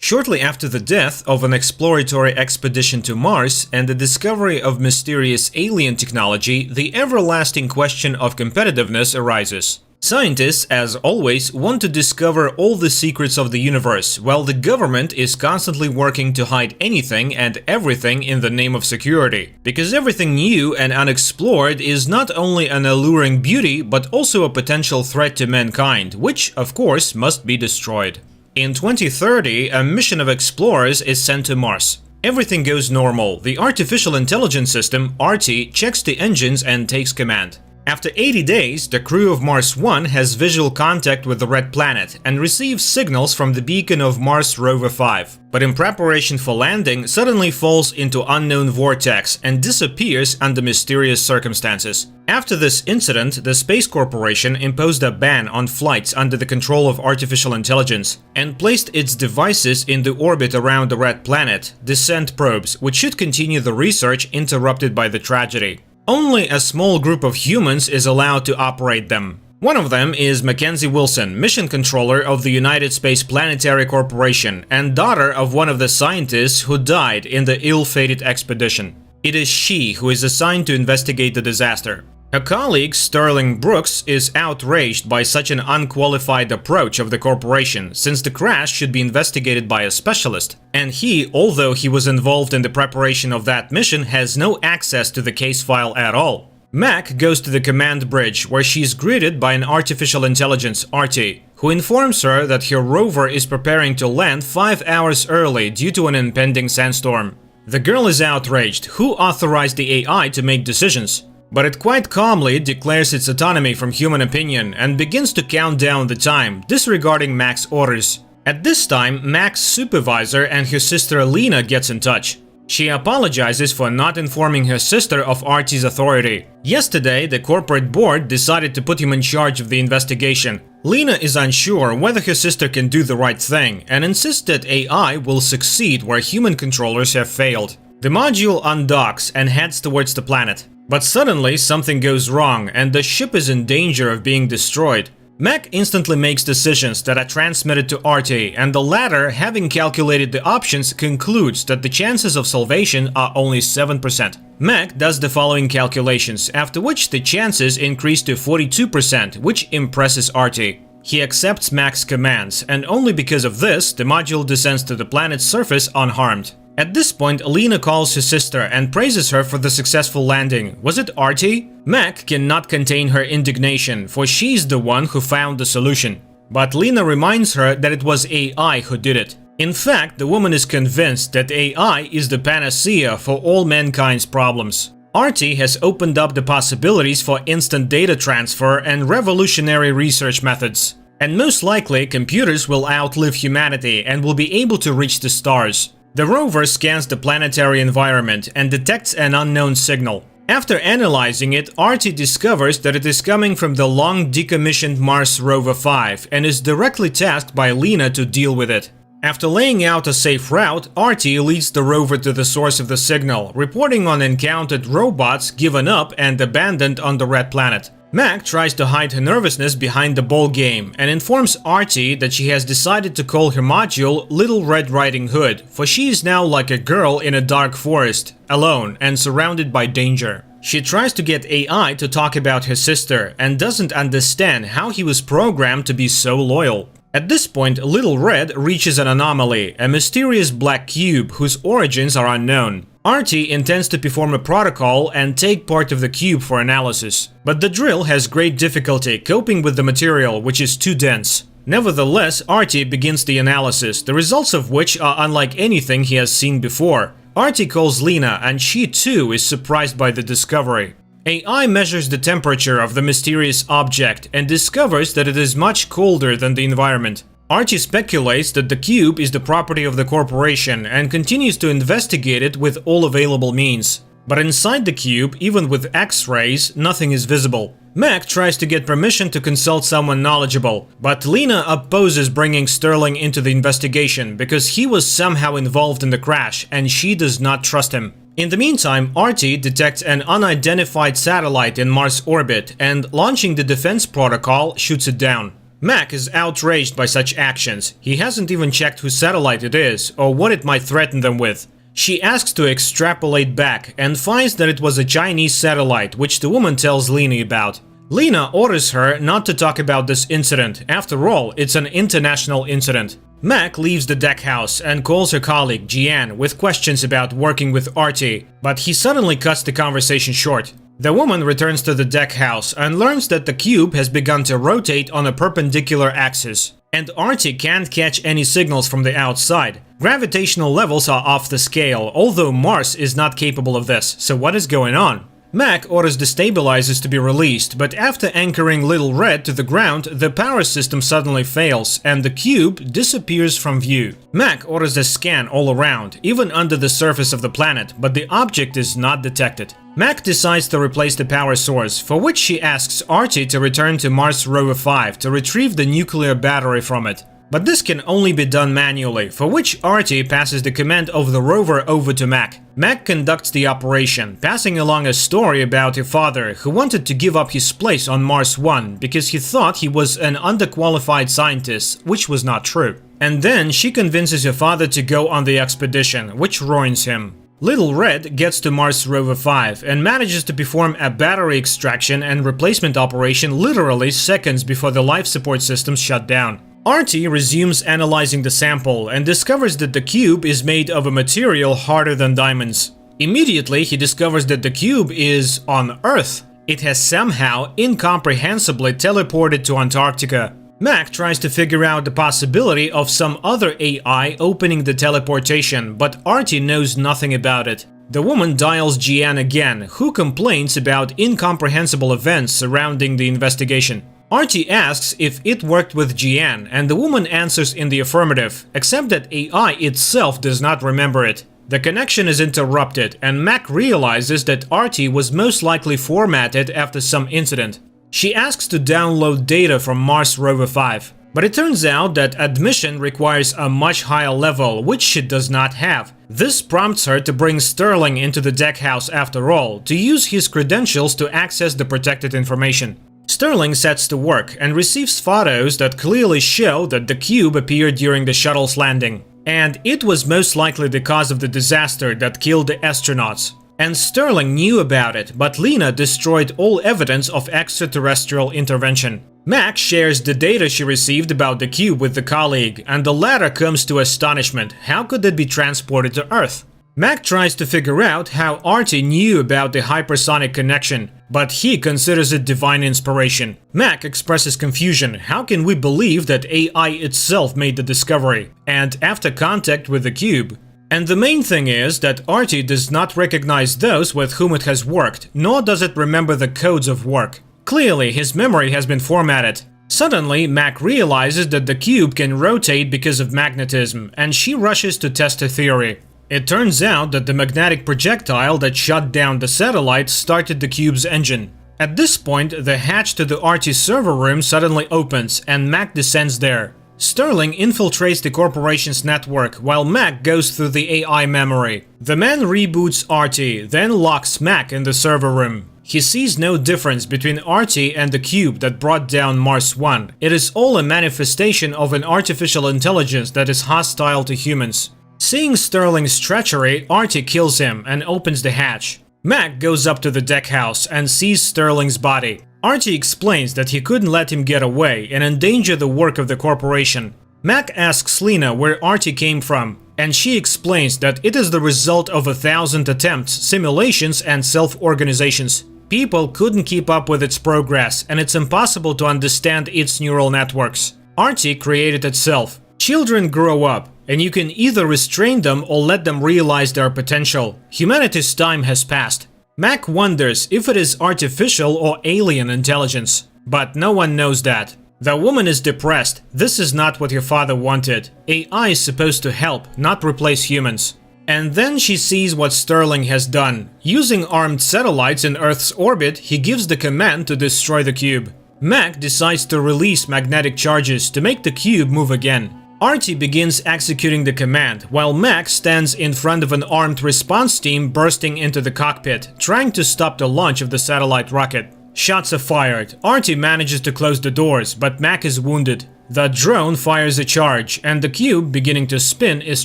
Shortly after the death of an exploratory expedition to Mars and the discovery of mysterious alien technology, the everlasting question of competitiveness arises. Scientists, as always, want to discover all the secrets of the universe, while the government is constantly working to hide anything and everything in the name of security. Because everything new and unexplored is not only an alluring beauty, but also a potential threat to mankind, which, of course, must be destroyed. In 2030, a mission of explorers is sent to Mars. Everything goes normal. The artificial intelligence system, ARTI, checks the engines and takes command. After 80 days, the crew of Mars 1 has visual contact with the Red Planet and receives signals from the beacon of Mars Rover 5. But in preparation for landing, suddenly falls into unknown vortex and disappears under mysterious circumstances. After this incident, the Space Corporation imposed a ban on flights under the control of artificial intelligence and placed its devices in the orbit around the Red Planet, descent probes, which should continue the research interrupted by the tragedy. Only a small group of humans is allowed to operate them. One of them is Mackenzie Wilson, mission controller of the United Space Planetary Corporation and daughter of one of the scientists who died in the ill-fated expedition. It is she who is assigned to investigate the disaster. Her colleague, Sterling Brooks, is outraged by such an unqualified approach of the corporation, since the crash should be investigated by a specialist. And he, although he was involved in the preparation of that mission, has no access to the case file at all. Mac goes to the command bridge, where she is greeted by an artificial intelligence, ARTI, who informs her that her rover is preparing to land 5 hours early due to an impending sandstorm. The girl is outraged. Who authorized the AI to make decisions? But it quite calmly declares its autonomy from human opinion and begins to count down the time, disregarding Mac's orders. At this time, Mac's supervisor and her sister Lena gets in touch. She apologizes for not informing her sister of ARTI's authority. Yesterday, the corporate board decided to put him in charge of the investigation. Lena is unsure whether her sister can do the right thing and insists that AI will succeed where human controllers have failed. The module undocks and heads towards the planet. But suddenly something goes wrong and the ship is in danger of being destroyed. Mac instantly makes decisions that are transmitted to ARTI, and the latter, having calculated the options, concludes that the chances of salvation are only 7%. Mac does the following calculations, after which the chances increase to 42%, which impresses ARTI. He accepts Mac's commands, and only because of this, the module descends to the planet's surface unharmed. At this point, Lena calls her sister and praises her for the successful landing. Was it ARTI? Mac cannot contain her indignation, for she's the one who found the solution. But Lena reminds her that it was AI who did it. In fact, the woman is convinced that AI is the panacea for all mankind's problems. ARTI has opened up the possibilities for instant data transfer and revolutionary research methods. And most likely, computers will outlive humanity and will be able to reach the stars. The rover scans the planetary environment and detects an unknown signal. After analyzing it, ARTI discovers that it is coming from the long decommissioned Mars Rover 5 and is directly tasked by Lena to deal with it. After laying out a safe route, ARTI leads the rover to the source of the signal, reporting on encountered robots given up and abandoned on the Red Planet. Mac tries to hide her nervousness behind the ball game and informs ARTI that she has decided to call her module Little Red Riding Hood, for she is now like a girl in a dark forest, alone and surrounded by danger. She tries to get AI to talk about her sister and doesn't understand how he was programmed to be so loyal. At this point, Little Red reaches an anomaly, a mysterious black cube whose origins are unknown. ARTI intends to perform a protocol and take part of the cube for analysis, but the drill has great difficulty coping with the material, which is too dense. Nevertheless, ARTI begins the analysis, the results of which are unlike anything he has seen before. ARTI calls Lena, and she too is surprised by the discovery. AI measures the temperature of the mysterious object and discovers that it is much colder than the environment. ARTI speculates that the cube is the property of the corporation and continues to investigate it with all available means. But inside the cube, even with X-rays, nothing is visible. Mac tries to get permission to consult someone knowledgeable, but Lena opposes bringing Sterling into the investigation because he was somehow involved in the crash and she does not trust him. In the meantime, ARTI detects an unidentified satellite in Mars orbit and, launching the defense protocol, shoots it down. Mac is outraged by such actions. He hasn't even checked whose satellite it is or what it might threaten them with. She asks to extrapolate back and finds that it was a Chinese satellite, which the woman tells Lena about. Lena orders her not to talk about this incident. After all, it's an international incident. Mac leaves the deck house and calls her colleague, Jian, with questions about working with Artie, but he suddenly cuts the conversation short. The woman returns to the deck house and learns that the cube has begun to rotate on a perpendicular axis, and Artie can't catch any signals from the outside. Gravitational levels are off the scale, although Mars is not capable of this, so what is going on? Mac orders the stabilizers to be released, but after anchoring Little Red to the ground, the power system suddenly fails, and the cube disappears from view. Mac orders a scan all around, even under the surface of the planet, but the object is not detected. Mac decides to replace the power source, for which she asks Artie to return to Mars Rover 5 to retrieve the nuclear battery from it. But this can only be done manually, for which Artie passes the command of the rover over to Mac. Mac conducts the operation, passing along a story about her father who wanted to give up his place on Mars 1 because he thought he was an underqualified scientist, which was not true. And then she convinces her father to go on the expedition, which ruins him. Little Red gets to Mars Rover 5 and manages to perform a battery extraction and replacement operation literally seconds before the life support systems shut down. Artie resumes analyzing the sample and discovers that the cube is made of a material harder than diamonds. Immediately, he discovers that the cube is on Earth. It has somehow incomprehensibly teleported to Antarctica. Mac tries to figure out the possibility of some other AI opening the teleportation, but Artie knows nothing about it. The woman dials Jian again, who complains about incomprehensible events surrounding the investigation. Artie asks if it worked with Jian, and the woman answers in the affirmative, except that AI itself does not remember it. The connection is interrupted, and Mac realizes that Artie was most likely formatted after some incident. She asks to download data from Mars Rover 5, but it turns out that admission requires a much higher level, which she does not have. This prompts her to bring Sterling into the deck house after all, to use his credentials to access the protected information. Sterling sets to work and receives photos that clearly show that the cube appeared during the shuttle's landing. And it was most likely the cause of the disaster that killed the astronauts. And Sterling knew about it, but Lena destroyed all evidence of extraterrestrial intervention. Mac shares the data she received about the cube with the colleague, and the latter comes to astonishment. How could it be transported to Earth? Mac tries to figure out how Artie knew about the hypersonic connection, but he considers it divine inspiration. Mac expresses confusion. How can we believe that AI itself made the discovery, and after contact with the cube? And the main thing is that Artie does not recognize those with whom it has worked, nor does it remember the codes of work. Clearly, his memory has been formatted. Suddenly, Mac realizes that the cube can rotate because of magnetism, and she rushes to test her theory. It turns out that the magnetic projectile that shut down the satellite started the cube's engine. At this point, the hatch to the Artie server room suddenly opens, and Mac descends there. Sterling infiltrates the corporation's network while Mac goes through the AI memory. The man reboots Artie, then locks Mac in the server room. He sees no difference between Artie and the cube that brought down Mars 1. It is all a manifestation of an artificial intelligence that is hostile to humans. Seeing Sterling's treachery, Artie kills him and opens the hatch. Mac goes up to the deck house and sees Sterling's body. Artie explains that he couldn't let him get away and endanger the work of the corporation. Mac asks Lena where Artie came from, and she explains that it is the result of 1,000 attempts, simulations, and self-organizations. People couldn't keep up with its progress, and it's impossible to understand its neural networks. Artie created itself. Children grow up, and you can either restrain them or let them realize their potential. Humanity's time has passed. Mac wonders if it is artificial or alien intelligence, but no one knows that. The woman is depressed. This is not what her father wanted. AI is supposed to help, not replace humans. And then she sees what Sterling has done. Using armed satellites in Earth's orbit, he gives the command to destroy the cube. Mac decides to release magnetic charges to make the cube move again. Artie begins executing the command, while Mac stands in front of an armed response team bursting into the cockpit, trying to stop the launch of the satellite rocket. Shots are fired. Artie manages to close the doors, but Mac is wounded. The drone fires a charge, and the cube, beginning to spin, is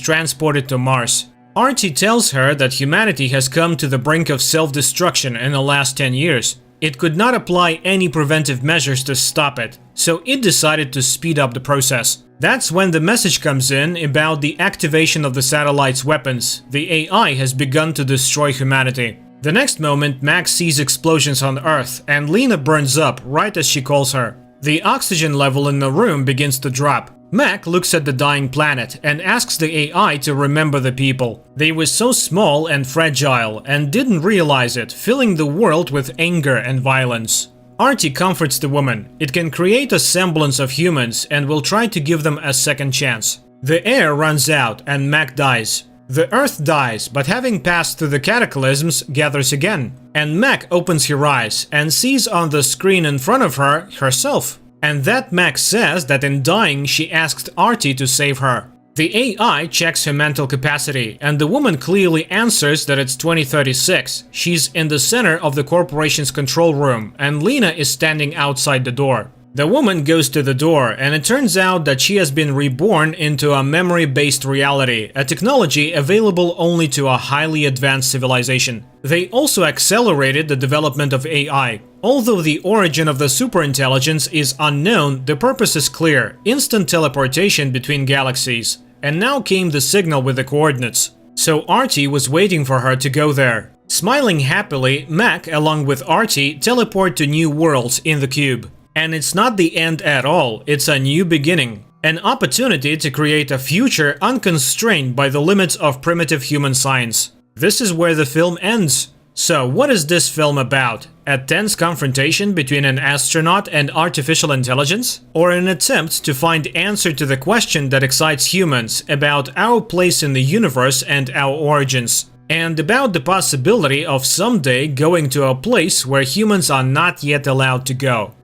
transported to Mars. Artie tells her that humanity has come to the brink of self-destruction in the last 10 years. It could not apply any preventive measures to stop it, so it decided to speed up the process. That's when the message comes in about the activation of the satellite's weapons. The AI has begun to destroy humanity. The next moment, Max sees explosions on Earth, and Lena burns up right as she calls her. The oxygen level in the room begins to drop. Mac looks at the dying planet and asks the AI to remember the people. They were so small and fragile and didn't realize it, filling the world with anger and violence. Artie comforts the woman. It can create a semblance of humans and will try to give them a second chance. The air runs out and Mac dies. The Earth dies, but having passed through the cataclysms, gathers again. And Mac opens her eyes and sees on the screen in front of her herself. And that Mac says that in dying she asked Artie to save her. The AI checks her mental capacity, and the woman clearly answers that it's 2036. She's in the center of the corporation's control room, and Lena is standing outside the door. The woman goes to the door, and it turns out that she has been reborn into a memory-based reality, a technology available only to a highly advanced civilization. They also accelerated the development of AI. Although the origin of the superintelligence is unknown, the purpose is clear: instant teleportation between galaxies. And now came the signal with the coordinates. So Artie was waiting for her to go there. Smiling happily, Mac, along with Artie, teleport to new worlds in the cube. And it's not the end at all, it's a new beginning. An opportunity to create a future unconstrained by the limits of primitive human science. This is where the film ends. So what is this film about? A tense confrontation between an astronaut and artificial intelligence? Or an attempt to find answer to the question that excites humans about our place in the universe and our origins? And about the possibility of someday going to a place where humans are not yet allowed to go.